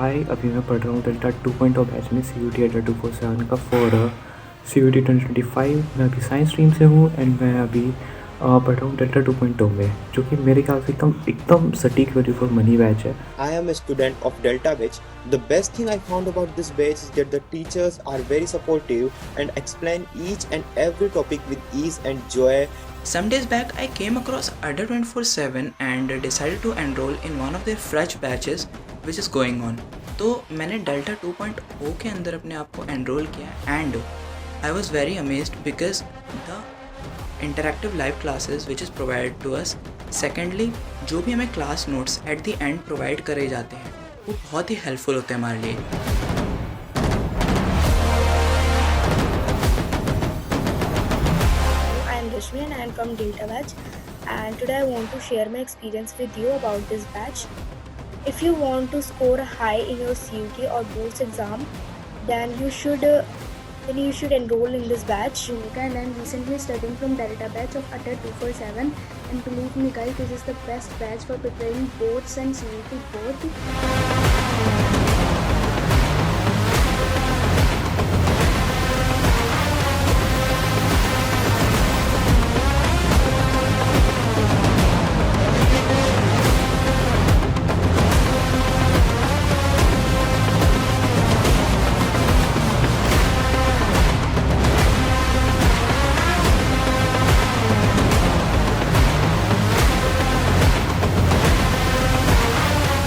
हाय, अभी मैं पढ़ रहा हूँ डेल्टा 2.0 बैच में CUET डेल्टा 247 का फॉर CUET 2025। मैं अभी साइंस स्ट्रीम से हूँ एंड मैं अभी पढ़ रहा हूँ डेल्टा 2.0 में, जो कि मेरे ख्याल से एकदम सटीक वैल्यू फॉर मनी बैच है। I am a student of Delta Batch. The best thing I found about this batch is that the teachers are very supportive and explain each and every topic with ease and joy. Some days back, I came across Adda 24/7 and decided to enroll in one of their fresh batches which is going on. तो मैंने delta 2.0 के अंदर अपने आप को enrol किया and I was very amazed because the interactive live classes which is provide to us. Secondly, जो भी हमें class notes at the end provide करे जाते हैं वो बहुत ही हेल्पफुल होते हैं हमारे लिए। And I am from Delta Batch, and today I want to share my experience with you about this batch. If you want to score high in your CUET or boards exam, then you should enroll in this batch. And I'm recently studying from Delta Batch of Adda 247, and believe me guys, this is the best batch for preparing boards and CUET both.